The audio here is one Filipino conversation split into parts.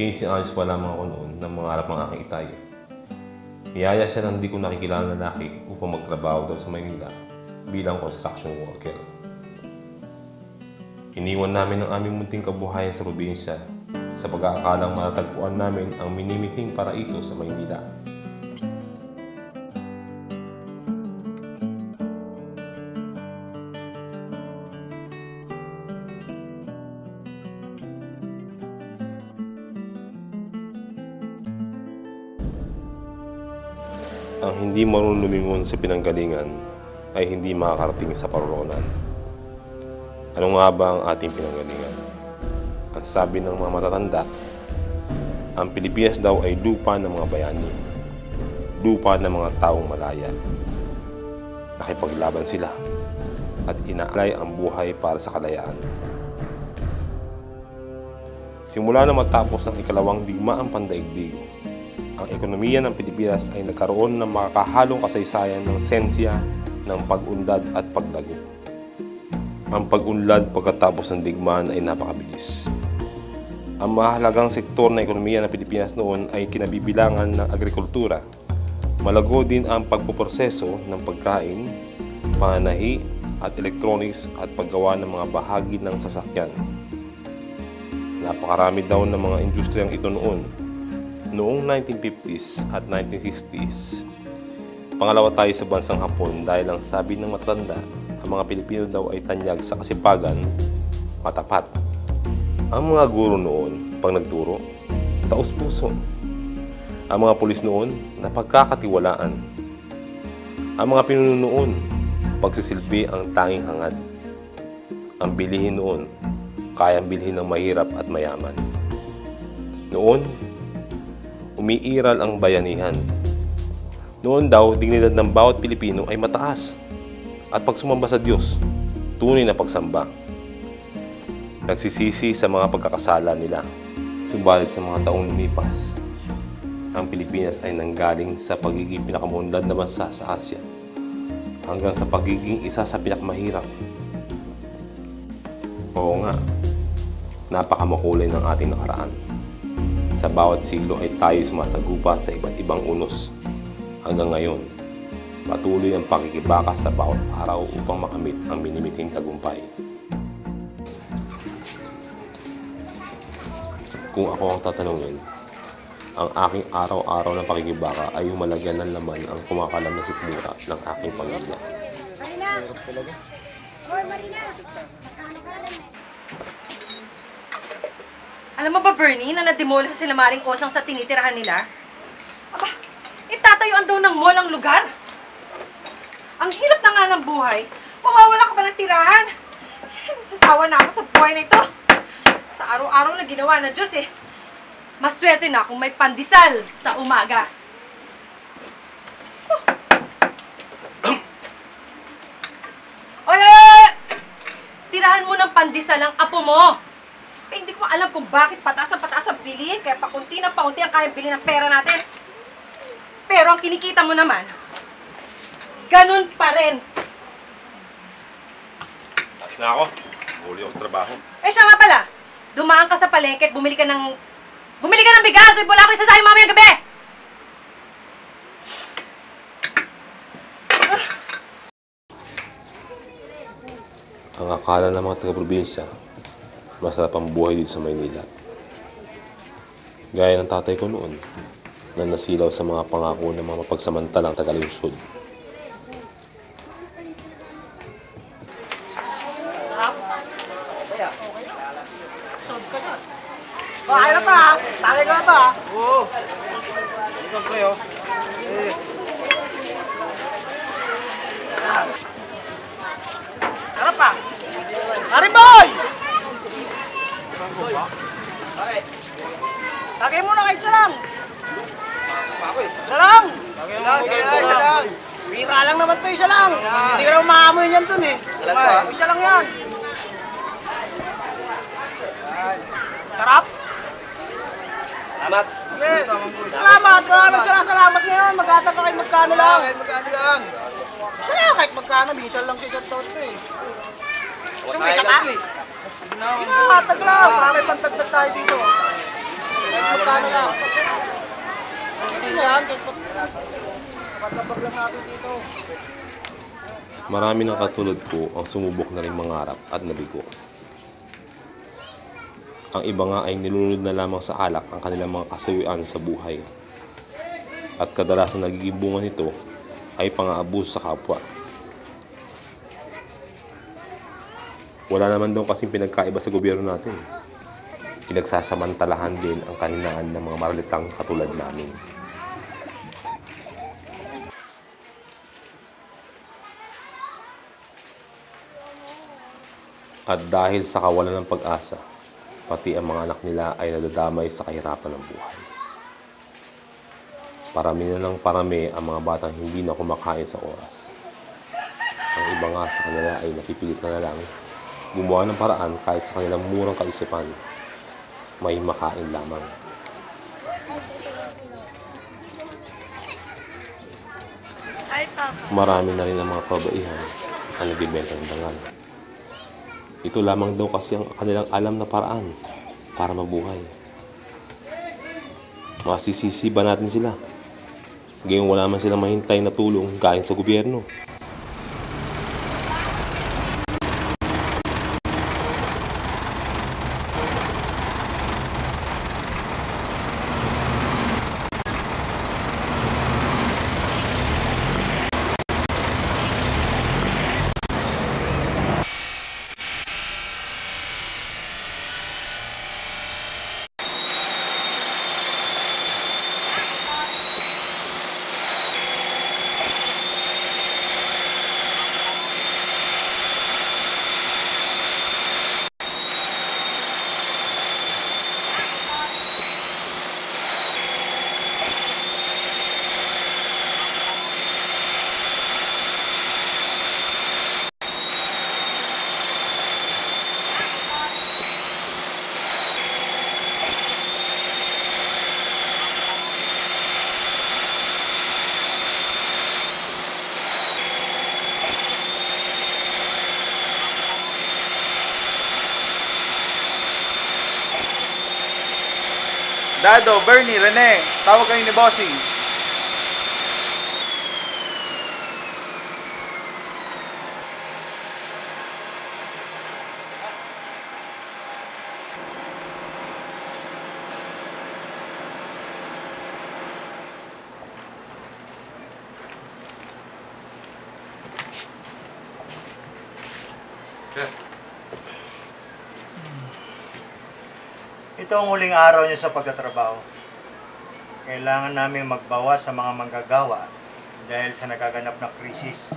15 anyos pa lamang ako noon nang mangarap ng aking itay. Niyaya siya ng di ko nakikilala na lalaki upang magtrabaho daw sa Maynila bilang construction worker. Iniwan namin ang aming munting kabuhayan sa probinsya sa pag-aakalang matatagpuan namin ang minimiting paraiso sa Maynila. Ang hindi marunong lumingon sa pinanggalingan ay hindi makakarating sa paruroonan. Ano nga ba ang ating pinanggalingan? Ang sabi ng mga matatanda, ang Pilipinas daw ay lupa ng mga bayani, lupa ng mga taong malaya. Nakipaglaban sila at inaalay ang buhay para sa kalayaan. Simula na matapos ang ikalawang digmaang pandaigdig, ang ekonomiya ng Pilipinas ay nagkaroon ng makakahalong kasaysayan ng sensya ng pag-unlad at paglago. Ang pag-unlad pagkatapos ng digmaan ay napakabilis. Ang mahalagang sektor ng ekonomiya ng Pilipinas noon ay kinabibilangan ng agrikultura. Malago din ang pagpoproseso ng pagkain, panahi at electronics at paggawa ng mga bahagi ng sasakyan. Napakarami daw ng mga industriyang ito noon. Noong 1950s at 1960s, pangalawa tayo sa bansang Hapon dahil ang sabi ng matanda, ang mga Pilipino daw ay tanyag sa kasipagan, matapat. Ang mga guro noon, pag nagturo, taos-puso. Ang mga pulis noon, napagkakatiwalaan. Ang mga pinuno noon, pagsisilbi ang tanging hangad. Ang bilihin noon, kayang bilhin ng mahirap at mayaman. Noon, umiiral ang bayanihan. Noon daw, dignidad ng bawat Pilipino ay mataas. At pag sumamba sa Diyos, tunay na pagsamba. Nagsisisi sa mga pagkakasala nila. Subalit sa mga taong lumipas, ang Pilipinas ay nanggaling sa pagiging pinakamunlad na bansa sa Asya hanggang sa pagiging isa sa pinakamahirap. Oo nga, napakamakulay ng ating nakaraan. Sa bawat siglo ay tayo sumasagupa sa iba't ibang unos. Hanggang ngayon, patuloy ang pakikibaka sa bawat araw upang makamit ang minimiting tagumpay. Kung ako ang tatanungin, ang aking araw-araw na pakikibaka ay yung malagyan ng laman ang kumakalam na sikmura ng aking pamilya. Marina! Hoy, Marina! Alam mo ba, Bernie, na nademolish sila Maring Osang sa tinitirahan nila? Aba, itatayuan daw ng mall ang lugar. Ang hirap na nga ng buhay, mawawala ka pa ng tirahan. Sasawa na ako sa buhay na ito. Sa araw-araw na ginawa ng Diyos eh. Maswerte na kung may pandesal sa umaga. Oy! Tirahan mo ng pandesal ang apo mo. Eh, hindi ko alam kung bakit pataas ang bilihin, kaya pakunti ng paunti ang kayang bilhin ng pera natin. Pero ang kinikita mo naman, ganun pa rin. Tapos na ako. Huli ako sa trabaho. Eh siya nga pala, dumaan ka sa palengke at bumili ka ng bigas, o wala ko isasahin mamayang gabi! Ang akala ng mga taga-probinsya, masarap ang buhay dito sa Maynila. Gaya ng tatay ko noon, na nasilaw sa mga pangako ng mga mapagsamantalang taga-lungsod. Kaya na pa, tagay ka na pa. Oo. Ito ko yun. Tara pa. Ari boy! Tagay mo na kay isa lang. Isa lang. Isa lang. Bira lang naman to, isa lang. Hindi ka naman maamoy niyan dun eh. Isa lang yan. Sarap. Salamat! Yes. Salamat! Salamat ngayon. Mag-ata pa kayo magkano lang. Magkano lang? Siya lang kahit magkano. Minsan lang siya isang taon to eh. Sumisa ka? Inakatag lang. Para may pantagtag tayo dito. magkano lang. Hindi na yan. Matabag lang natin dito. Marami ng katulad ko ang sumubok na rin mangarap at nabigo. Ang iba nga ay nilunod na lamang sa alak ang kanilang mga kasawian sa buhay. At kadalasan nagiging bunga nito ay pang-aabuso sa kapwa. Wala naman daw kasing pinagkaiba sa gobyerno natin. Pinagsasamantalahan din ang kahinaan ng mga maralitang katulad namin. At dahil sa kawalan ng pag-asa, pati ang mga anak nila ay nadadamay sa kahirapan ng buhay. Parami na ng parami ang mga batang hindi na kumakain sa oras. Ang iba nga sa kanila ay napipilit na lang gumawa ng paraan kahit sa kanilang murang kaisipan, may makain lamang. Marami na rin ang mga kabaihan ang nagbibenta ng dangal. Ito lamang daw kasi ang kanilang alam na paraan para mabuhay. Masisisi ba natin sila? Gayong wala man silang mahintay na tulong galing sa gobyerno. Dado, Bernie, Rene, tawag kayo ni Bossing. Ito ang huling araw niyo sa pagtatrabaho. Kailangan namin magbawas sa mga manggagawa dahil sa nagaganap na krisis.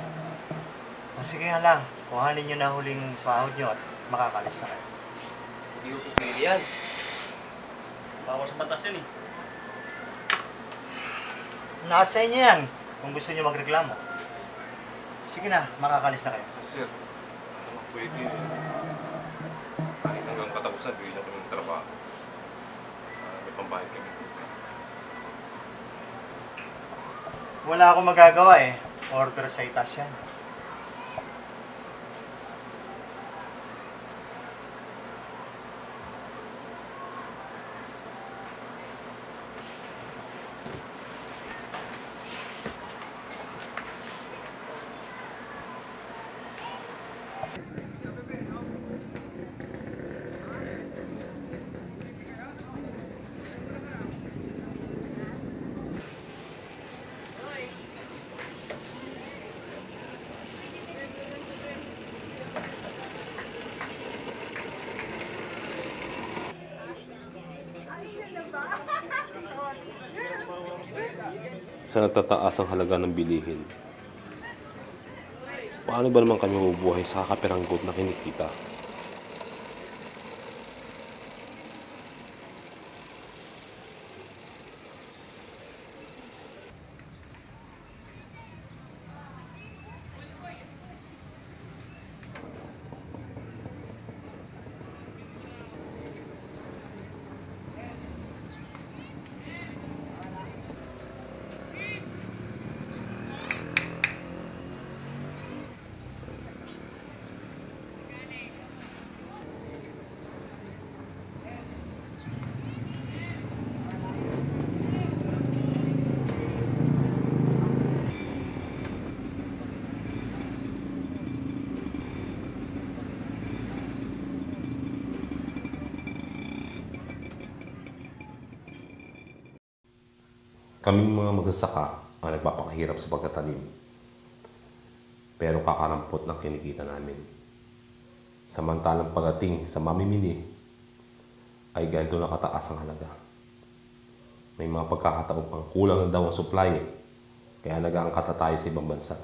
Sige nga lang, kuhanin niyo na huling sahod niyo at makakalis na kayo. Hindi ko pipili yan. Bawal sa batas yun eh. Nasa inyo yan kung gusto niyo magreklamo. Sige na, makakalis na kayo. Sir, pwede kahit hanggang katapusan, bigyan natin ng trabaho. May pambayad kami. Wala akong magagawa eh. Order sa itaas yan. Sa nagtataas ang halaga ng bilihin, paano ba naman kami mabubuhay sa kakaperanggot na kinikita? Kaming mga magsasaka ang nagpapakahirap sa pagtatanim. Pero kakarampot ng kinikita namin. Samantalang pagdating sa mamimili, ay ganito na kataas ang halaga. May mga pagkakataon pang kulang na daw ang supply, kaya nag-aangkat na tayo sa ibang bansa.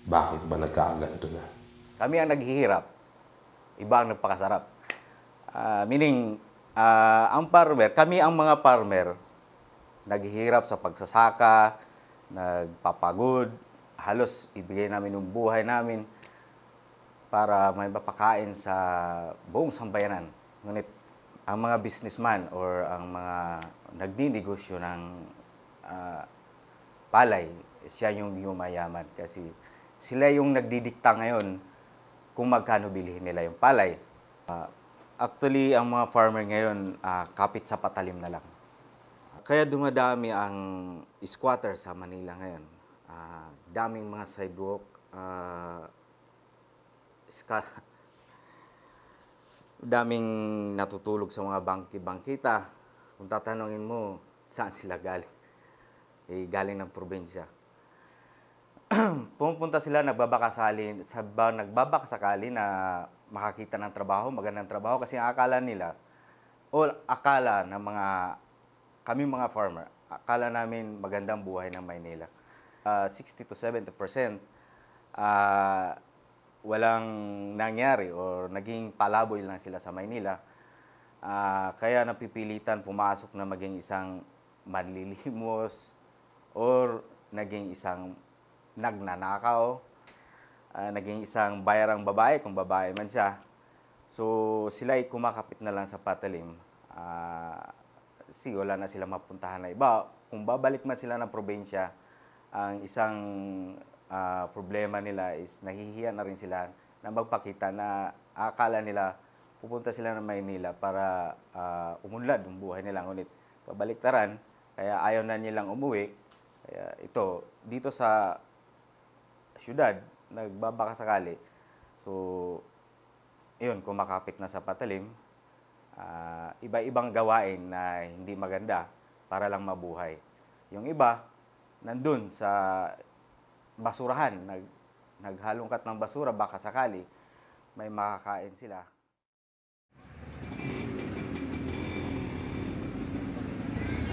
Bakit ba nagkakaganito na? Kami ang naghihirap, iba ang nagpakasarap. Meaning, ang farmer, kami ang mga farmer, naghihirap sa pagsasaka, nagpapagod, halos ibigay namin yung buhay namin para may mapakain sa buong sambayanan. Ngunit ang mga businessman or ang mga nagdinegosyo ng palay, siya yung yumayaman kasi sila yung nagdidikta ngayon kung magkano bilhin nila yung palay. Actually, ang mga farmer ngayon, kapit sa patalim na lang. Kaya dumadami ang squatter sa Manila ngayon. Daming mga sidewalk, daming natutulog sa mga bangkita. Kung tatanungin mo, saan sila galing? Galing ng probinsya. Pumunta sila, nagbabakasakali na makakita ng trabaho, magandang trabaho kasi ang akala nila, o akala ng kami mga farmer, akala namin magandang buhay ng Maynila. 60 to 70% walang nangyari o naging palaboy lang sila sa Maynila. Kaya napipilitan pumasok na maging isang manlilimos or naging isang nagnanakaw, naging isang bayarang babae kung babae man siya. So sila ay kumakapit na lang sa patalim. Wala na sila mapuntahan na iba. Kung babalik man sila ng probinsya, ang isang problema nila is nahihiya na rin sila na magpakita na akala nila pupunta sila ng Maynila para umunlad yung buhay nila. Ngunit kabaliktaran, kaya ayaw na nilang umuwi. Kaya ito, dito sa syudad, nagbabakasakali. So, yun, kumakapit na sa patalim. Iba-ibang gawain na hindi maganda para lang mabuhay. Yung iba, nandun sa basurahan, naghalongkat ng basura, baka sakali may makakain sila.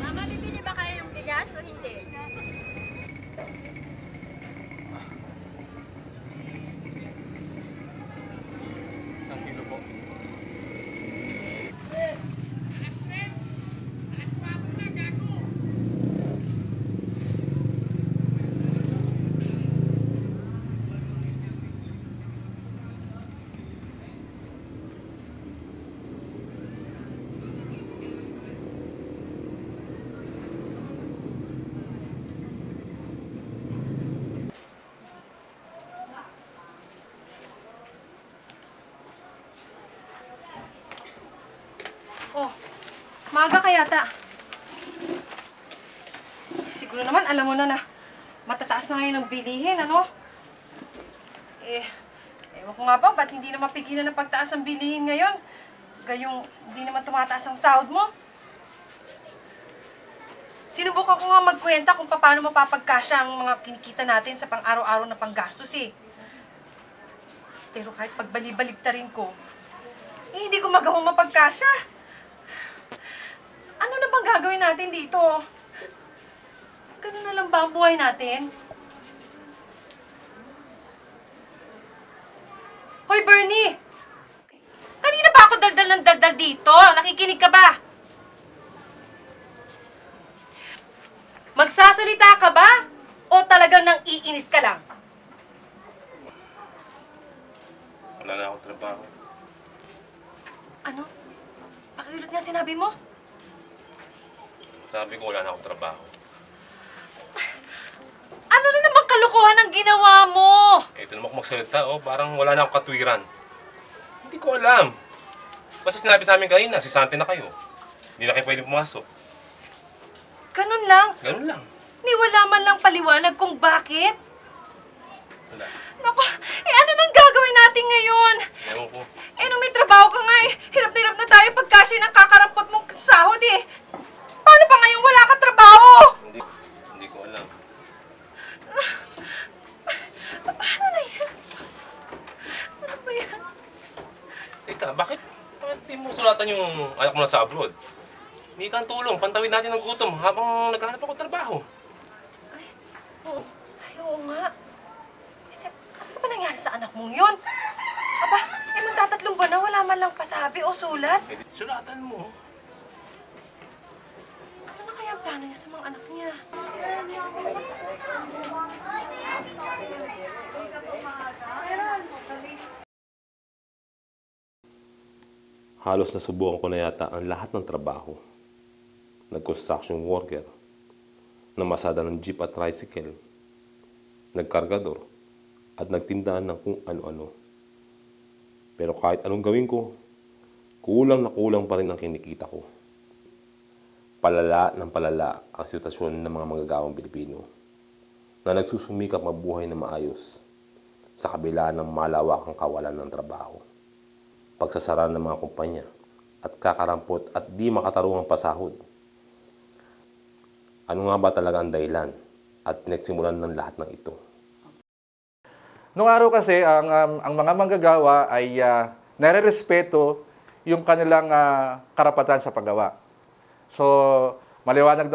Mama, bibili ba kayo ng bigas o hindi? Isang kilo po. Oh, maaga ka yata. Siguro naman, alam mo na matataas na ngayon ang bilihin, ano? Ewan ko nga ba, ba't hindi na mapigilan ng pagtaas ang bilihin ngayon? Gayong hindi naman tumataas ang sahod mo. Sinubukan ko nga magkwenta kung paano mapapagkasya ang mga kinikita natin sa pang-araw-araw na panggastos eh. Pero kahit pagbali-baligtarin ko, hindi ko magawang mapagkasya. Ano na bang gagawin natin dito? Ganun na lang ba ang buhay natin? Hoy, Bernie! Kanina pa ako daldal ng daldal dito. Nakikinig ka ba? Magsasalita ka ba? O talagang nang iinis ka lang? Wala na akong trabaho. Ano? Pakiulit nga sinabi mo? Sabi ko wala na akong trabaho. Ano na naman kalukuhan ang ginawa mo? Ito naman ako magsalita, parang wala na akong katwiran. Hindi ko alam. Basta sinabi sa amin kanina, si Santi na kayo. Hindi na kayo pwede pumasok. Ganun lang? Ganun lang. Ni wala man lang paliwanag kung bakit? Wala. Naku, ano nang gagawin natin ngayon? Ewan ko. Nung may trabaho ka nga hirap na hirap na tayo pagkasya ng kakarampot mong sahod eh. Teka, bakit di mo sulatan yung anak mo na sa abroad? Hindi kang tulong, pantawid natin ng gutom habang naghahanap ako ng trabaho. Ay, oo nga. Teka, ano ba nangyari sa anak mong yun? Aba, magtatatlong ba na wala man lang pasabi o sulat? Eh, sulatan mo. Ano na kaya ang plano niya sa mga anak niya? Halos nasubukan ko na yata ang lahat ng trabaho. Nag-construction worker, namasada ng jeep at tricycle, nagkargador, at nagtindahan ng kung ano-ano. Pero kahit anong gawin ko, kulang na kulang pa rin ang kinikita ko. Palala ng palala ang sitwasyon ng mga manggagawang Pilipino na nagsusumikap mabuhay na maayos sa kabila ng malawakang kawalan ng trabaho, pagsasara ng mga kumpanya at kakarampot at di makatarungang pasahod. Ano nga ba talaga ang dahilan at nagsimulan ng lahat ng ito? Noong araw kasi, ang mga manggagawa ay nare-respeto yung kanilang karapatan sa paggawa. So, maliwanag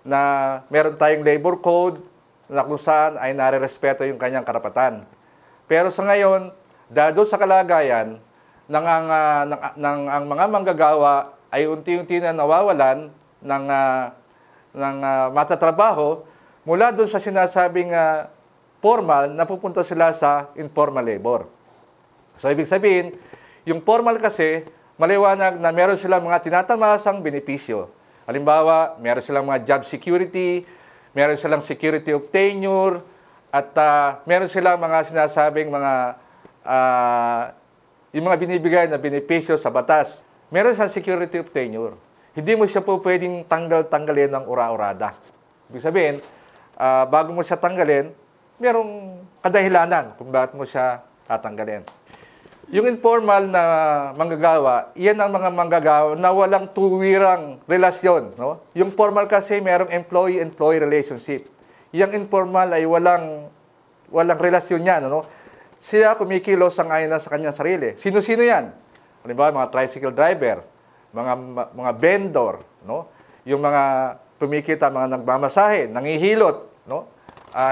na meron tayong labor code na kung saan ay nare-respeto yung kanyang karapatan. Pero sa ngayon, dahil sa kalagayan ang mga manggagawa ay unti-unti na nawawalan ng matatrabaho mula doon sa sinasabing formal, napupunta sila sa informal labor. So, ibig sabihin, yung formal kasi, maliwanag na meron silang mga tinatamasang benepisyo. Halimbawa, meron silang mga job security, meron silang security of tenure, at meron silang mga sinasabing yung mga binibigay na benepisyo sa batas. Meron siyang security of tenure. Hindi mo siya po pwedeng tanggalin ng ura-urada. Ibig sabihin, bago mo siya tanggalin, merong kadahilanan kung bakit mo siya tatanggalin. Yung informal na manggagawa, yan ang mga manggagawa na walang tuwirang relasyon. No? Yung formal kasi merong employee-employee relationship. Yung informal ay walang relasyon yan. No? Siya kumikilos ang ayon sa kanyang sarili. Sino-sino yan? Halimbawa, mga tricycle driver, mga vendor, no? Yung mga kumikita, mga nagmamasahe, nangihilot, no?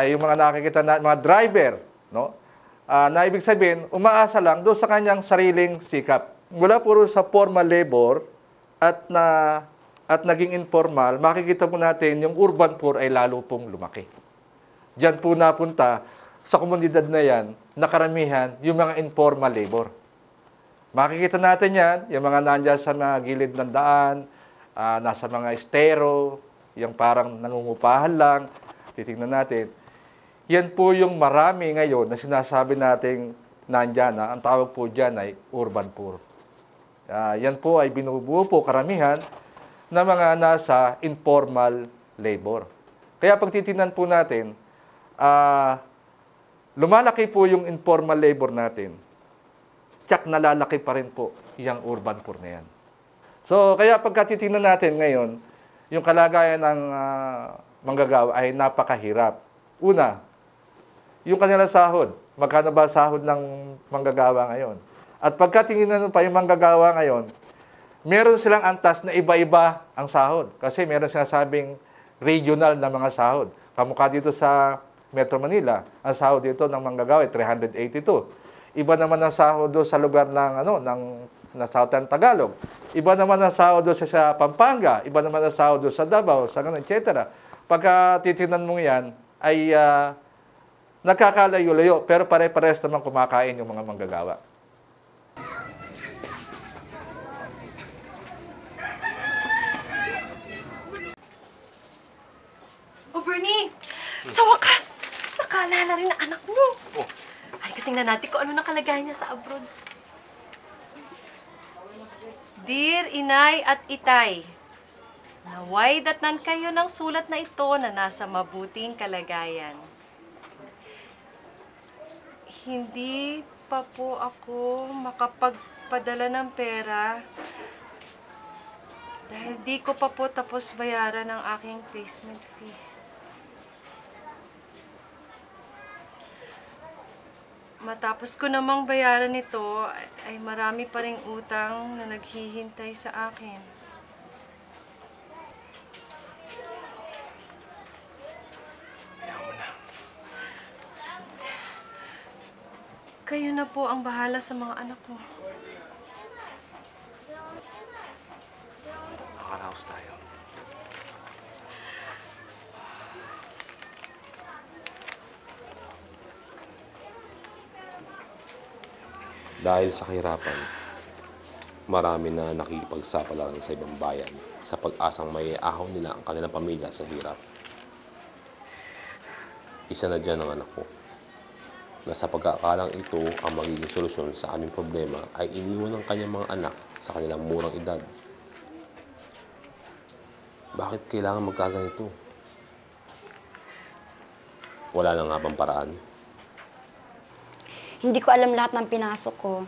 Yung mga nakikita na mga driver, no? Na ibig sabihin, umaasa lang doon sa kanyang sariling sikap. Mula puro sa formal labor at naging informal, makikita po natin yung urban poor ay lalo pong lumaki. Diyan po napunta sa komunidad na yan, na karamihan yung mga informal labor. Makikita natin yan, yung mga nandiyan sa mga gilid ng daan, nasa mga estero, yung parang nangungupahan lang, titingnan natin. Yan po yung marami ngayon na sinasabi nating nandyan na, ang tawag po dyan ay urban poor. Yan po ay binubuo po karamihan na mga nasa informal labor. Kaya pag titingnan po natin, lumalaki po yung informal labor natin, tsak nalalaki pa rin po yung urban poor na yan. So, kaya pagka titingnan natin ngayon, yung kalagayan ng manggagawa ay napakahirap. Una, yung kanilang sahod. Magkano ba sahod ng manggagawa ngayon? At pagka tingnan pa yung manggagawa ngayon, meron silang antas na iba-iba ang sahod. Kasi meron sinasabing regional na mga sahod. Kamukha dito sa Metro Manila, ang sahod dito ng manggagawa ay 382. Iba naman ang sahod doon sa lugar ng Southern Tagalog. Iba naman ang sahod doon sa Pampanga. Iba naman ang sahod doon sa Davao, sa ganun, etc. Pagka titingnan mo yan, ay nagkakalayo-layo, pero pare-pares naman kumakain yung mga manggagawa. Oh, Bernie! Sa wakas, nakaalala rin ang anak mo. Oh. Ay, tingnan natin kung ano nakalagay niya sa abroad. Dear Inay at Itay, naway datnan kayo ng sulat na ito na nasa mabuting kalagayan. Hindi pa po ako makapagpadala ng pera dahil di ko pa po tapos bayaran ang aking placement fee. matapos ko namang bayaran ito, ay marami pa ring utang na naghihintay sa akin. Kayo na po ang bahala sa mga anak ko. Makaraos tayo. Dahil sa kahirapan, marami na nakikipagsapalaran sa ibang bayan sa pag-asang may ahon nila ang kanilang pamilya sa hirap. Isa na dyan ang anak ko, na sa pagkakalang ito ang magiging solusyon sa aming problema ay iniwan ng kanyang mga anak sa kanilang murang edad. Bakit kailangan magkaganito? Wala na nga bang paraan? Hindi ko alam lahat ng pinasok ko.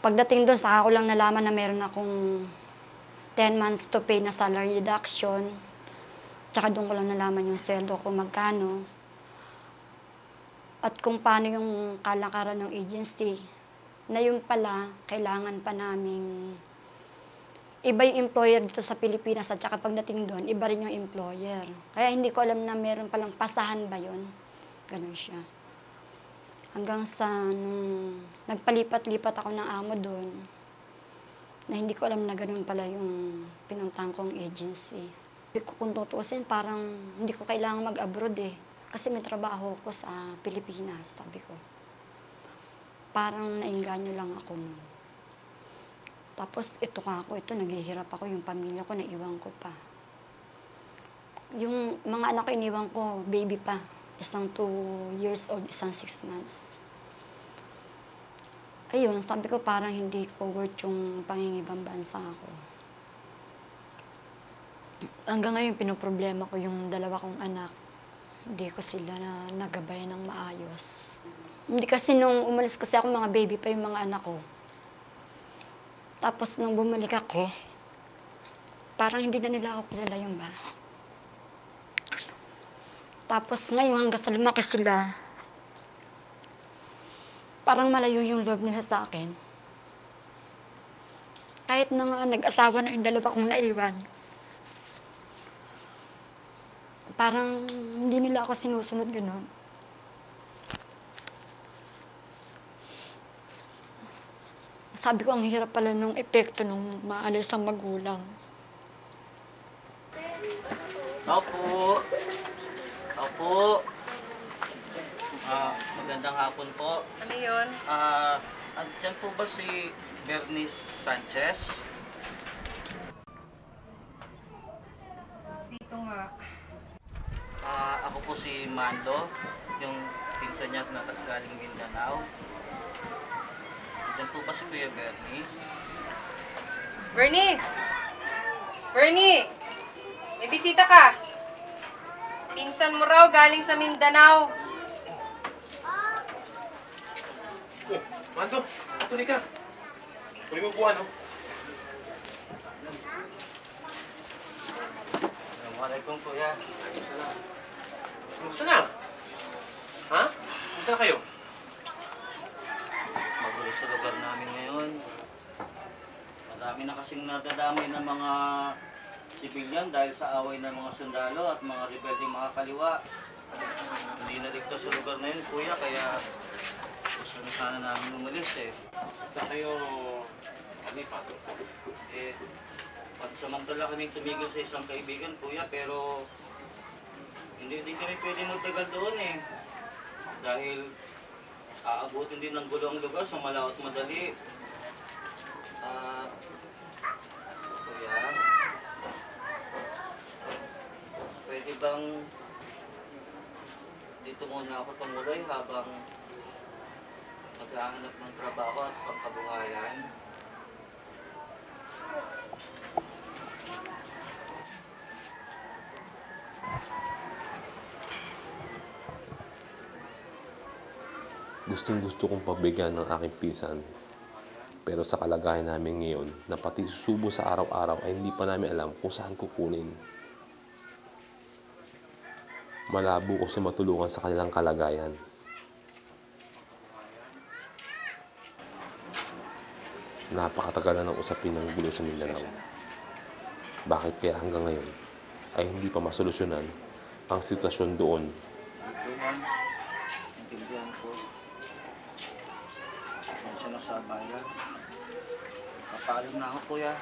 Pagdating doon, saka ko lang nalaman na meron akong 10 months to pay na salary deduction. Tsaka doon ko lang nalaman yung sweldo ko magkano. At kung paano yung kalakaran ng agency. Na yun pala, kailangan pa naming iba yung employer dito sa Pilipinas at saka pagdating doon, iba rin yung employer. Kaya hindi ko alam na meron palang pasahan ba yun. Ganun siya. Hanggang sa nung nagpalipat-lipat ako ng amo doon, na hindi ko alam na ganun pala yung pinuntahan kong agency. Kung tutuusin, parang hindi ko kailangan mag-abroad eh. Kasi may trabaho ko sa Pilipinas, sabi ko. Parang nainganyo lang ako. Tapos ito naghihirap ako, yung pamilya ko, naiwan ko pa. Yung mga anak ko, iniwan ko, baby pa. Isang 2 years old, isang 6 months. Ayun, sabi ko parang hindi ko worth yung pangingibang bansa ako. Hanggang ngayon, pinoproblema ko yung dalawa kong anak. Hindi ko sila na nagabay ng maayos. Hindi kasi nung umalis kasi ako, mga baby pa yung mga anak ko. Tapos nung bumalik ako, parang hindi na nila ako kilala yung ba. Tapos ngayon, hanggang sa lumaki sila, parang malayo yung loob nila sa akin. Kahit na nga nag-asawa na yung dalawa kong naiwan, parang hindi nila ako sinusunod gano'n. Sabi ko, ang hirap pala nung epekto nung maalis ang magulang. Opo. Opo. Magandang hapon po. Ano yun? Andyan po ba si Bernice Sanchez? Dito nga. Ako po si Mando, yung pinsan niya na galing Mindanao. Andyan po ba si Kuya Bernie? Bernie! Bernie! May bisita ka! Pinsan mo raw galing sa Mindanao. Oh, Mando, tuloy ka. Tuloy mo buwan, no? Assalamualaikum, Kuya. Kumusta na? Ha? Kumusta na kayo? Magulo sa lugar namin ngayon. Marami na kasing nadadamay ng mga sibilyan dahil sa away ng mga sundalo at mga rebeldeng mga kaliwa. Hindi naligtas sa lugar na yun, Kuya, kaya gusto na sana namin umalis eh. Saan kayo lipat? Pagsamantala kaming tumigil sa isang kaibigan, Kuya, pero hindi din kami pwede magtagal doon eh. Dahil aabutin din ng gulo ang lugar sa malaot madali. Kuya, pwede bang dito muna ako tumulay habang maghahanap ng trabaho at pangkabuhayan? Gustong-gusto kong pabigyan ng aking pinsan. Pero sa kalagayan namin ngayon, na pati susubo sa araw-araw ay hindi pa namin alam kung saan kukunin. Malabo ko siya matulungan sa kanilang kalagayan. Napakatagal na ng usapin ng gulo sa Mindanao. Bakit kaya hanggang ngayon ay hindi pa masolusyonan ang sitwasyon doon? Ito man, intindihan ko. Pasensya na sa bayan. Papaalam na ako, kuya.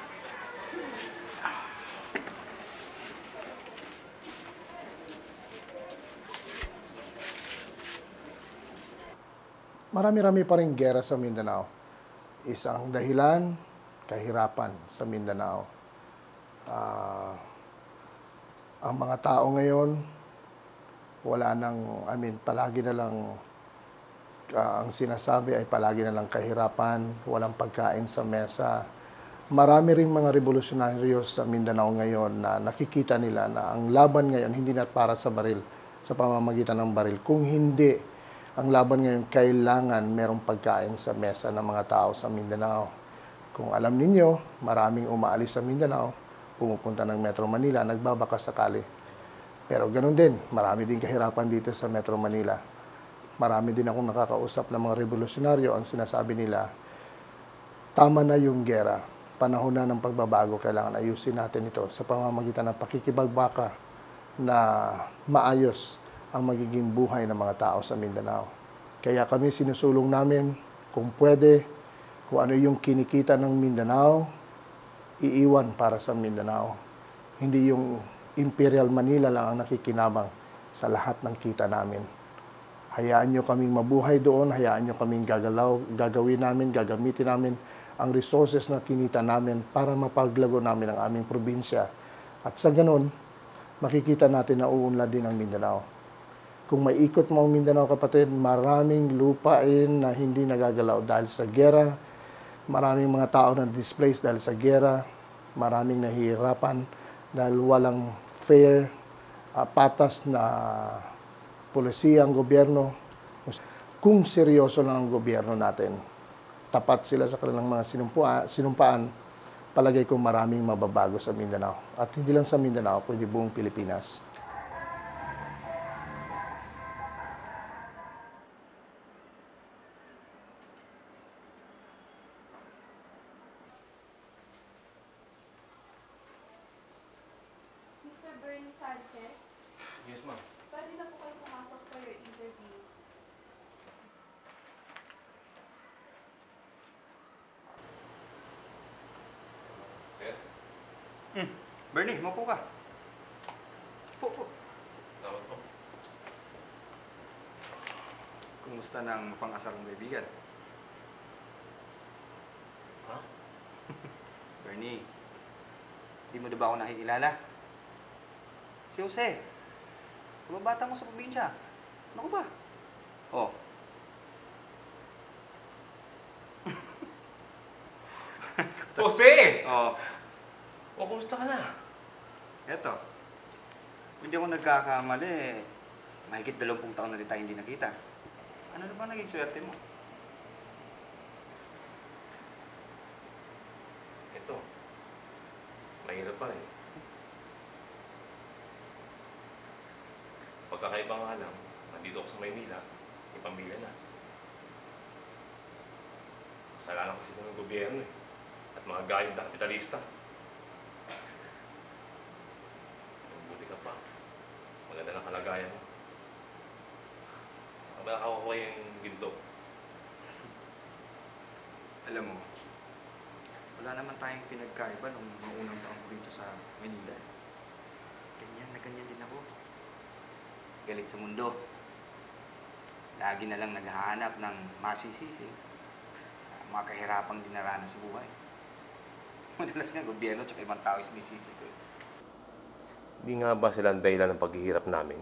Marami-rami pa rin gera sa Mindanao. Isang dahilan, kahirapan sa Mindanao. Ang mga tao ngayon, wala nang, palagi na lang, ang sinasabi ay palagi na lang kahirapan, walang pagkain sa mesa. Marami ring mga revolusyonaryo sa Mindanao ngayon na nakikita nila na ang laban ngayon hindi na para sa baril, sa pamamagitan ng baril. Kung hindi, ang laban ngayon, kailangan merong pagkain sa mesa ng mga tao sa Mindanao. Kung alam ninyo, maraming umaalis sa Mindanao, pumupunta ng Metro Manila, nagbabaka sakali. Pero ganun din, marami din kahirapan dito sa Metro Manila. Marami din akong nakakausap ng mga revolusyonaryo, ang sinasabi nila, tama na yung gera, panahon na ng pagbabago, kailangan ayusin natin ito sa pamamagitan ng pakikipagbaka na maayos ang magiging buhay ng mga tao sa Mindanao. Kaya kami sinusulong namin, kung pwede, kung ano yung kinikita ng Mindanao, iiwan para sa Mindanao. Hindi yung Imperial Manila lang ang nakikinabang sa lahat ng kita namin. Hayaan nyo kaming mabuhay doon, hayaan nyo kaming gagawin namin, gagamitin namin ang resources na kinita namin para mapaglago namin ang aming probinsya. At sa ganun, makikita natin na uunlad din ang Mindanao. Kung maikot mo ang Mindanao, kapatid, maraming lupain na hindi nagagalaw dahil sa gera, maraming mga tao na displaced dahil sa gera, maraming nahihirapan dahil walang fair, patas na polisiya ang gobyerno. Kung seryoso lang ang gobyerno natin, tapat sila sa kanilang mga sinumpaan, palagay ko maraming mababago sa Mindanao. At hindi lang sa Mindanao, kundi buong Pilipinas. Mr. Bernie Sanchez? Yes, ma'am. Pwede na po kayo pumasok for your interview. Sir? Bernie, maupo ka. Po. Tawag po. Kumusta ng mapang-asar mong kaibigan? Ha? Bernie, di mo na ba ako nakikilala? Si Jose. Kumabata mo sa probinsya. Ano ba? Oh. Jose! Oh. O, kumusta ka na? Eto. Hindi ako nagkakamali. Mahigit 20 taon na rin tayo hindi nakita. Ano na ba naging swerte mo? Ito. Mahirap pa rin. Pagkakaiba nga lang, nandito ako sa Maynila, may pamilya na. Kasalanan kasi ng gobyerno eh. At mga gayong na kapitalista. Mabuti ka pa. Maganda ng kalagayan mo. Saka ba nakakuha yung ginto? Alam mo, wala naman tayong pinagkaiba nung mga unang taon ko dito sa Manila. Ganyan na ganyan din ako. Galit sa mundo. Lagi na lang naghahanap ng masisisi. Mga kahirapang dinaranas sa buhay. Madalas nga, gobyerno at ibang tao yung sinisisi ko. Hindi nga ba sila ang dahilan ng paghihirap namin?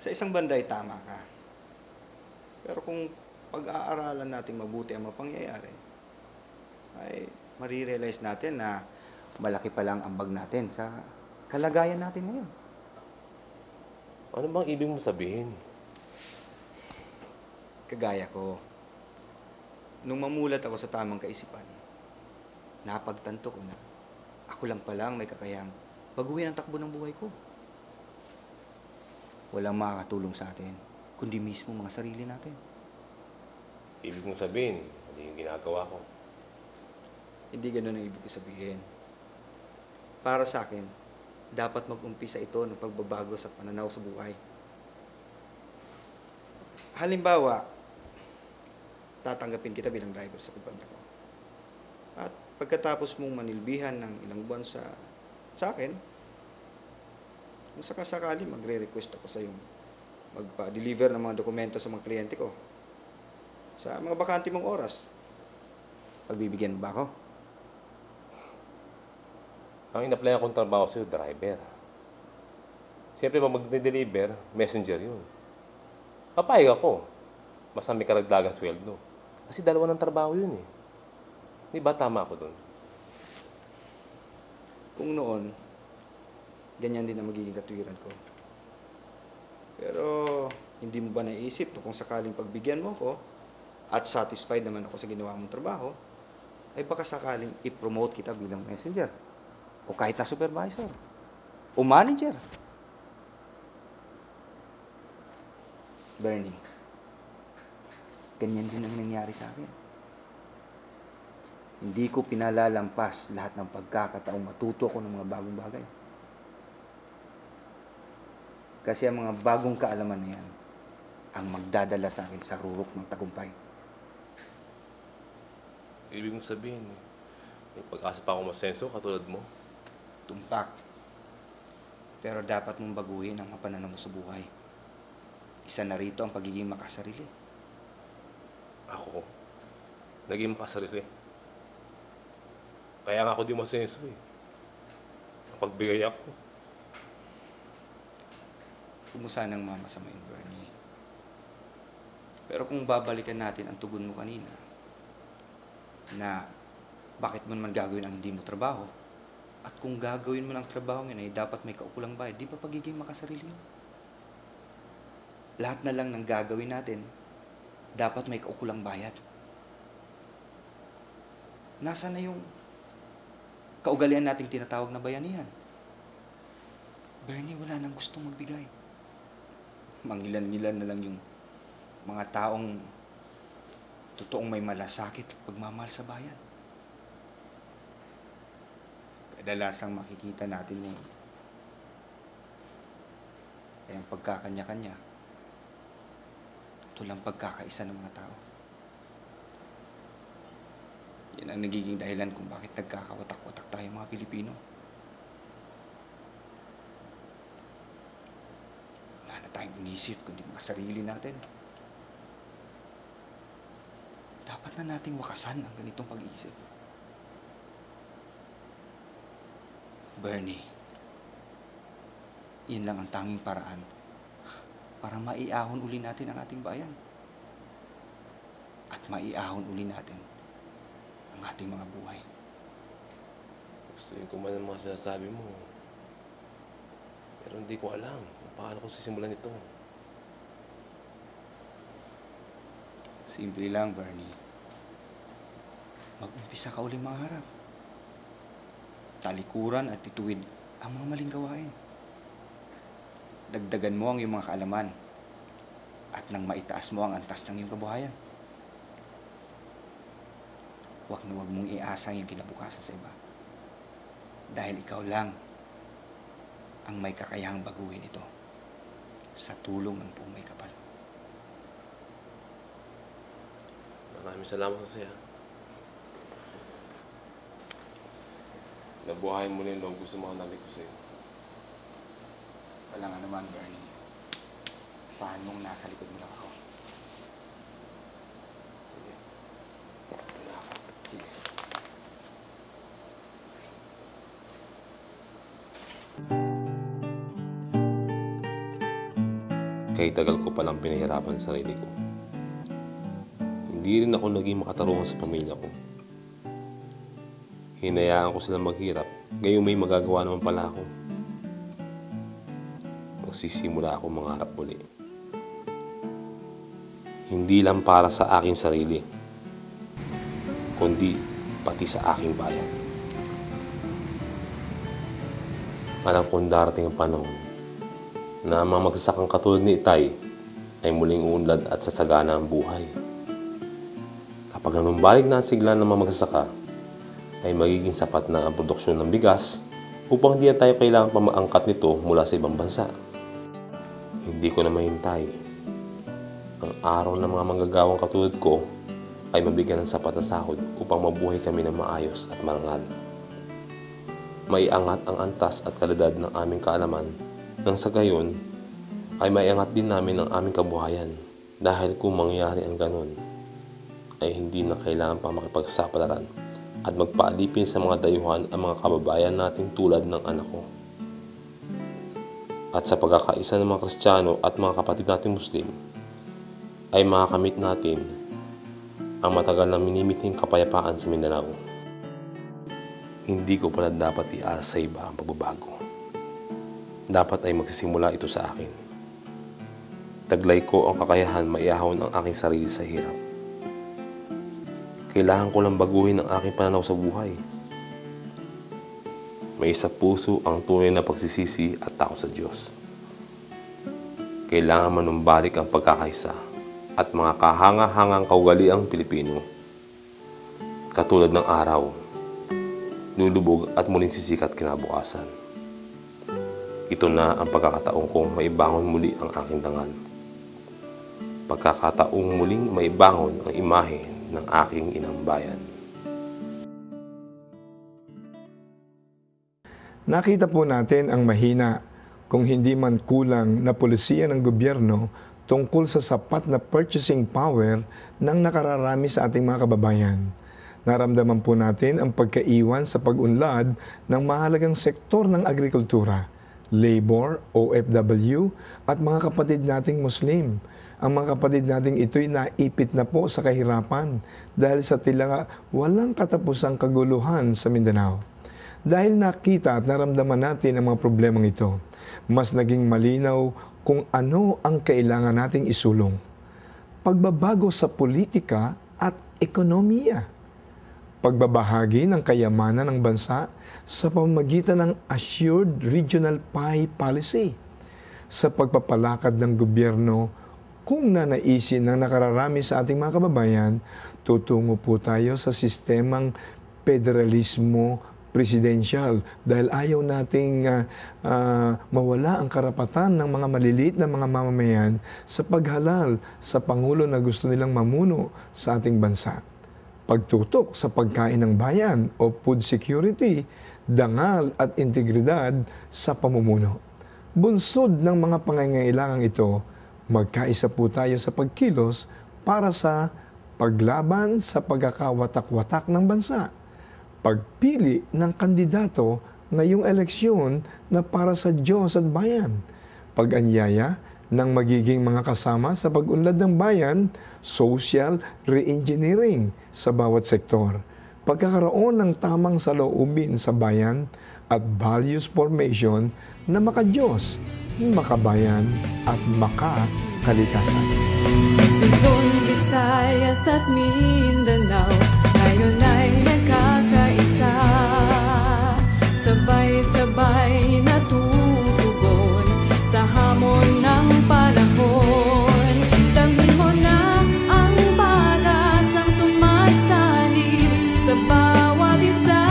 Sa isang banda ay tama ka. Pero kung pag-aaralan natin mabuti ang mga pangyayari, ay marirealize natin na malaki pa lang ambag natin sa kalagayan natin ngayon. Ano bang ibig mo sabihin? Kagaya ko, nung mamulat ako sa tamang kaisipan, napagtanto ko na ako lang palang may kakayang baguhin ang takbo ng buhay ko. Walang makakatulong sa atin, kundi mismo mga sarili natin. Ibig mong sabihin, hindi yung ginagawa ko. Hindi ganun ang ibig sabihin. Para sa akin, dapat mag-umpisa ito ng pagbabago sa pananaw sa buhay. Halimbawa, tatanggapin kita bilang driver sa kumpanya ko. At pagkatapos mong manilbihan ng ilang buwan sa akin, kung sakasakali magre-request ako sa iyo magpa-deliver ng mga dokumento sa mga kliyente ko sa mga bakante mong oras. Pagbibigyan mo ba ako? Ang in-apply akong trabaho sa'yo, driver. Siyempre, pag mag-deliver, messenger yun. Papayag ako. Basta may karagdagang sweldo. Kasi dalawa ng trabaho yun eh. Di ba tama ako doon? Kung noon, ganyan din ang magiging katwiran ko. Pero, hindi mo ba naisip na kung sakaling pagbigyan mo ko at satisfied naman ako sa ginawa mong trabaho, ay baka sakaling i-promote kita bilang messenger o kahit na supervisor o manager. Bernie, ganyan din ang nangyari sa akin. Hindi ko pinalalampas lahat ng pagkakataong matuto ko ng mga bagong bagay. Kasi ang mga bagong kaalaman na yan ang magdadala sa akin sa rurok ng tagumpay. Ibig mong sabihin, may pag-asa pa akong masenso katulad mo. Tumpak. Pero dapat mong baguhin ang pananaw mo sa buhay. Isa na rito ang pagiging makasarili. Ako, naging makasarili. Kaya nga ako di masenso eh. Napagbigay ako. Huwag mo sanang mamasamain, Bernie. Pero kung babalikan natin ang tugon mo kanina, na bakit mo naman gagawin ang hindi mo trabaho, at kung gagawin mo ng trabaho yun ay dapat may kaukulang bayad, di ba pagiging makasarili yun? Lahat na lang ng gagawin natin, dapat may kaukulang bayad. Nasaan na yung kaugalian nating tinatawag na bayanihan? Bernie, wala nang gustong magbigay. Mangilan-ngilan na lang yung mga taong totoong may malasakit at pagmamahal sa bayan. Kadalasang makikita natin yung ay ang pagkakanya-kanya. Ito lang pagkakaisa ng mga tao. Yan ang nagiging dahilan kung bakit nagkakawatak-watak tayo mga Pilipino. Wala na tayong inisip kundi mga sarili natin. Dapat na nating wakasan ang ganitong pag-iisip. Bernie, yan lang ang tanging paraan para maiahon uli natin ang ating bayan. At maiahon uli natin ang ating mga buhay. Gusto ko man ang mga sinasabi mo. Pero hindi ko alam kung paano ko sisimulan ito. Simple lang, Bernie. Mag-umpisa ka ulit maharap. Talikuran at ituwid ang mga maling gawain. Dagdagan mo ang iyong mga kaalaman at nang maitaas mo ang antas ng iyong kabuhayan. Huwag na huwag mong iasa ang iyong kinabukasan sa iba. Dahil ikaw lang ang may kakayahang baguhin ito sa tulong ng buong may kapal. Maraming salamat sa saya. Nabuhayin mo na yung loob ko sa mga nabig ko sa'yo. Wala nga naman, Bernie. Asahan mong nasa likod mo lang ako. Sige. Wala ako. Sige. Kaya tagal ko palang pinahirapan sa sarili ko. Hindi rin ako naging makatarungan sa pamilya ko. Hinayaan ko silang maghirap, gayon may magagawa naman pala ako. Magsisimula ako mangarap muli. Hindi lang para sa aking sarili, kundi pati sa aking bayan. Alam kong darating ang panahon na ang mga magsasakang katulad ni Itay ay muling uunlad at sasagana ang buhay. Kapag nanumbalik na ang sigla ng mga magsasaka, ay magiging sapat na ang produksyon ng bigas upang di na tayo kailangan pa maangkat nito mula sa ibang bansa. Hindi ko na mahintay. Ang araw ng mga manggagawang katulad ko ay mabigyan ng sapat na sahod upang mabuhay kami ng maayos at marangal. Maiangat ang antas at kalidad ng aming kaalaman nang sa gayon ay maiangat din namin ang aming kabuhayan dahil kung mangyari ang ganon ay hindi na kailangan pa makipagsapalaran at magpaalipin sa mga dayuhan ang mga kababayan natin tulad ng anak ko. At sa pagkakaisa ng mga Kristiyano at mga kapatid nating Muslim ay makakamit natin ang matagal na minimithing kapayapaan sa Mindanao. Hindi ko pala dapat iasa sa iba ang pagbabago. Dapat ay magsisimula ito sa akin. Taglay ko ang kakayahan maiahon ang aking sarili sa hirap. Kailangan ko lang baguhin ang aking pananaw sa buhay. May sa puso ang tunay na pagsisisi at takot sa Diyos. Kailangan manumbalik ang pagkakaisa at mga kahanga-hangang kaugaliang Pilipino. Katulad ng araw, lulubog at muling sisikat kinabukasan. Ito na ang pagkakataong kong maibangon muli ang aking dangal. Pagkakataong muling maibangon ang imahe ng aking inang bayan. Nakita po natin ang mahina kung hindi man kulang na pulisiya ng gobyerno tungkol sa sapat na purchasing power ng nakararami sa ating mga kababayan. Naramdaman po natin ang pagkaiwan sa pag-unlad ng mahalagang sektor ng agrikultura, labor, OFW, at mga kapatid nating Muslim. Ang mga kapatid nating ito'y naipit na po sa kahirapan dahil sa tila walang katapusang kaguluhan sa Mindanao. Dahil nakita at naramdaman natin ang mga problemang ito, mas naging malinaw kung ano ang kailangan nating isulong. Pagbabago sa politika at ekonomiya. Pagbabahagi ng kayamanan ng bansa sa pamamagitan ng Assured Regional Pie Policy. Sa pagpapalakad ng gobyerno, kung nanaisin ng nakararami sa ating mga kababayan, tutungo po tayo sa sistemang federalismo presidential dahil ayaw nating mawala ang karapatan ng mga maliliit na mga mamamayan sa paghalal sa Pangulo na gusto nilang mamuno sa ating bansa. Pagtutok sa pagkain ng bayan o food security, dangal at integridad sa pamumuno. Bunsod ng mga pangangailangang ito, magkaisa po tayo sa pagkilos para sa paglaban sa pagkakawatak-watak ng bansa. Pagpili ng kandidato ngayong eleksyon na para sa Diyos at bayan. Pag-anyaya ng magiging mga kasama sa pag-unlad ng bayan, social re-engineering sa bawat sektor, pagkakaroon ng tamang saloobin sa bayan at values formation na maka-Diyos, makabayan at makakalikasan. Luzon, Visayas at Mindanao, ngayon ay nagkakaisa, sabay-sabay natutugon sa hamon ng panahon. Damhin mo na ang pagasang sumasalib sa bawat isa,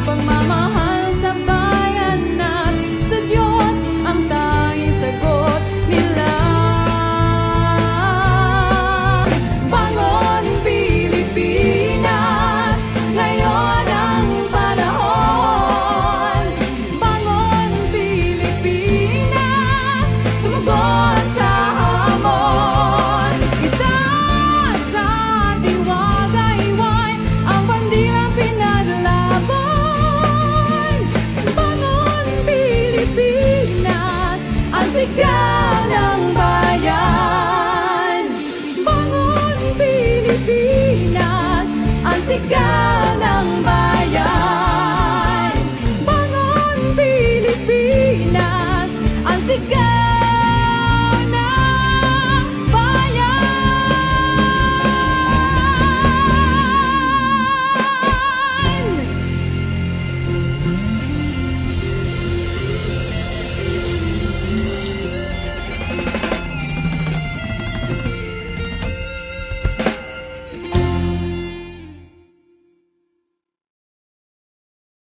pagmamahal sa bayan at sa Diyos ang tanging sagot nila. Bangon Pilipinas, ngayon ang panahon. Bangon Pilipinas, tumugon sa hamon. Itaas sa tiwagaywan ang bandilang pinaglaban. Bangon Pilipinas, ang sigaw ng bayan. Bangon Pilipinas, ang sigaw ng bayan.